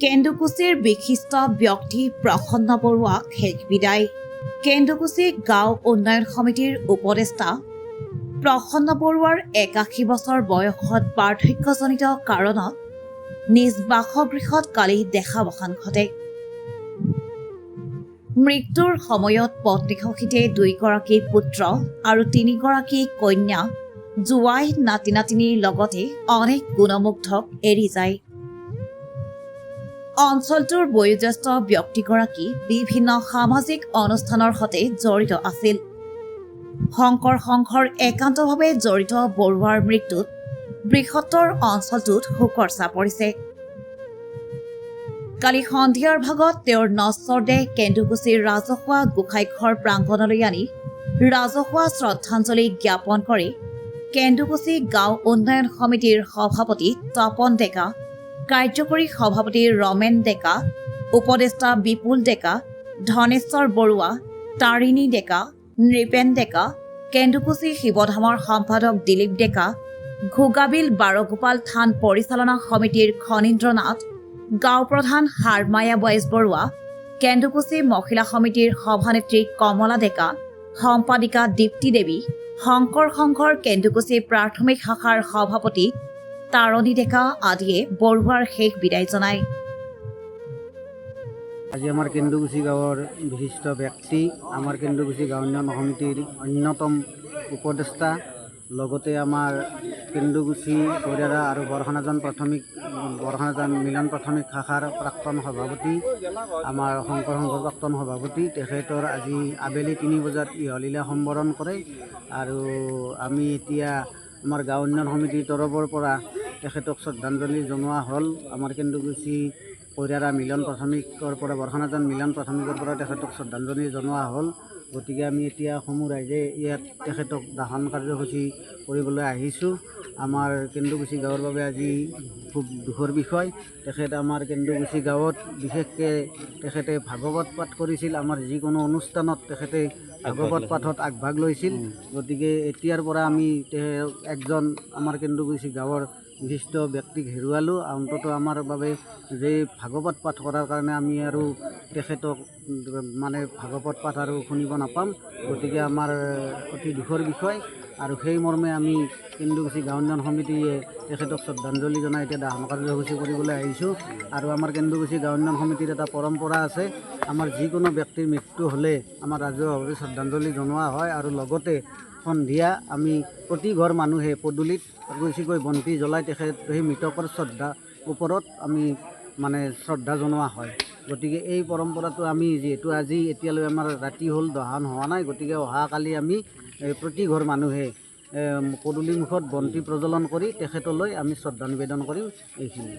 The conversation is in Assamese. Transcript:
কেন্দুকুছিৰ বিশিষ্ট ব্যক্তি প্ৰসন্ন বৰুৱাক শেষ বিদায়। কেন্দুকুছি গাঁও উন্নয়ন সমিতিৰ উপদেষ্টা প্ৰসন্ন বৰুৱাৰ ৮১ বছৰ বয়সত বাৰ্ধক্যজনিত কাৰণত নিজ বাসগৃহত কালি দেহাৱসান ঘটে। মৃত্যুৰ সময়ত পত্নীসহ ২গৰাকী পুত্ৰ আৰু ৩গৰাকী কন্যা, জোৱাই, নাতি নাতিনীৰ লগতে অনেক গুণমুগ্ধক এৰি যায়। অঞ্চলটোৰ বয়োজ্যেষ্ঠ ব্যক্তিগৰাকী বিভিন্ন সামাজিক অনুষ্ঠানৰ সৈতে জড়িত আছিল। শংকৰ সংঘৰ একান্তভাৱে জড়িত বৰুৱাৰ মৃত্যুত বৃহত্তৰ অঞ্চলটোত শোকৰ ছাঁ পৰিছে। কালি সন্ধিয়াৰ ভাগত তেওঁৰ নশ্বৰ দেহ কেন্দুকুছিৰ ৰাজহুৱা গোসাঁইঘৰ প্ৰাংগণলৈ আনি ৰাজহুৱা শ্ৰদ্ধাঞ্জলি জ্ঞাপন কৰি কেন্দুকুছি গাঁও উন্নয়ন সমিতিৰ সভাপতি তপন ডেকা, কাৰ্যকৰী সভাপতি ৰমেন ডেকা, উপদেষ্টা বিপুল ডেকা, ধনেশ্বৰ বৰুৱা, তাৰিণী ডেকা, নৃপেন ডেকা, কেন্দুকুছি শিৱধামৰ সম্পাদক দিলীপ ডেকা, ঘোগাবিল বাৰগোপাল থান পৰিচালনা সমিতিৰ খনীন্দ্ৰ নাথ, গাঁও প্ৰধান হাৰমায়া বয়েজ বৰুৱা, কেন্দুকুছি মহিলা সমিতিৰ সভানেত্ৰী কমলা ডেকা, সম্পাদিকা দীপ্তি দেৱী, শংকৰ সংঘৰ কেন্দুকুছি প্ৰাথমিক শাখাৰ সভাপতি তাৰণী ডেকা আদিয়ে বৰুৱাৰ শেষ বিদায় জনায়। আজি আমাৰ কেন্দুকুছি গাঁৱৰ বিশিষ্ট ব্যক্তি, আমাৰ কেন্দুকুছি গাঁও উন্নয়ন সমিতিৰ অন্যতম উপদেষ্টা, লগতে আমাৰ কেন্দুকুছি বৰিয়াৰা আৰু বৰখানাজান মিলন প্ৰাথমিক শাখাৰ প্ৰাক্তন সভাপতি, আমাৰ শংকৰ সংঘৰ প্ৰাক্তন সভাপতি, তেখেতৰ আজি আবেলি ৩ বজাত ইহলীলা সম্বৰণ কৰে। আৰু আমি এতিয়া আমাৰ গাঁও উন্নয়ন সমিতিৰ তৰফৰ পৰা তেখেতক শ্ৰদ্ধাঞ্জলি জনোৱা হ'ল। আমাৰ কেন্দুকুছি বৰিয়াৰা মিলন প্ৰাথমিকৰ পৰা, বৰখানাজান মিলন প্ৰাথমিকৰ পৰা তেখেতক শ্ৰদ্ধাঞ্জলি জনোৱা হ'ল। গতিকে আমি এতিয়া সমূহ ৰাইজে ইয়াত তেখেতক দাহন কাৰ্যসূচী কৰিবলৈ আহিছোঁ। আমাৰ কেন্দুকুছি গাঁৱৰ বাবে আজি খুব দুখৰ বিষয়। তেখেত আমাৰ কেন্দুকুছি গাঁৱত বিশেষকৈ তেখেতে ভাগৱত পাঠ কৰিছিল। আমাৰ যিকোনো অনুষ্ঠানত তেখেতে ভাগৱত পাঠত আগভাগ লৈছিল। গতিকে এতিয়াৰ পৰা আমি একজন আমাৰ কেন্দুকুছি গাঁৱৰ বিশিষ্ট ব্যক্তিক হেৰুৱালোঁ। অন্ততঃ আমাৰ বাবে যে ভাগৱত পাঠ কৰাৰ কাৰণে আমি আৰু তেখেতক ভাগৱত পাঠ আৰু শুনিব নাপাম। গতিকে আমাৰ অতি দুখৰ বিষয়। আৰু সেই মৰ্মে আমি কেন্দুকুছি গাঁও উন্নয়ন সমিতিয়ে তেখেতক শ্ৰদ্ধাঞ্জলি জনাই এতিয়া দাহন কাৰ্যসূচী কৰিবলৈ আহিছোঁ। আৰু আমাৰ কেন্দুকুছি গাঁও উন্নয়ন সমিতিৰ এটা পৰম্পৰা আছে, আমাৰ যিকোনো ব্যক্তিৰ মৃত্যু হ'লে আমাৰ ৰাজহুৱাভাৱে শ্ৰদ্ধাঞ্জলি জনোৱা হয়। আৰু লগতে সন্ধিয়া আমি প্ৰতি ঘৰ মানুহে পদূলিত বেছিকৈ বন্তি জ্বলাই সেই মৃতকৰ ওপৰত আমি শ্ৰদ্ধা জনোৱা হয়। গতিকে এই পৰম্পৰাটো আমি যিহেতু আজি এতিয়ালৈ আমাৰ ৰাতি হ'ল, দহন হোৱা নাই, গতিকে অহাকালি আমি প্ৰতি ঘৰ মানুহে পদূলি মুখত বন্তি প্ৰজ্বলন কৰি তেখেতলৈ আমি শ্ৰদ্ধা নিবেদন কৰিম। এইখিনি।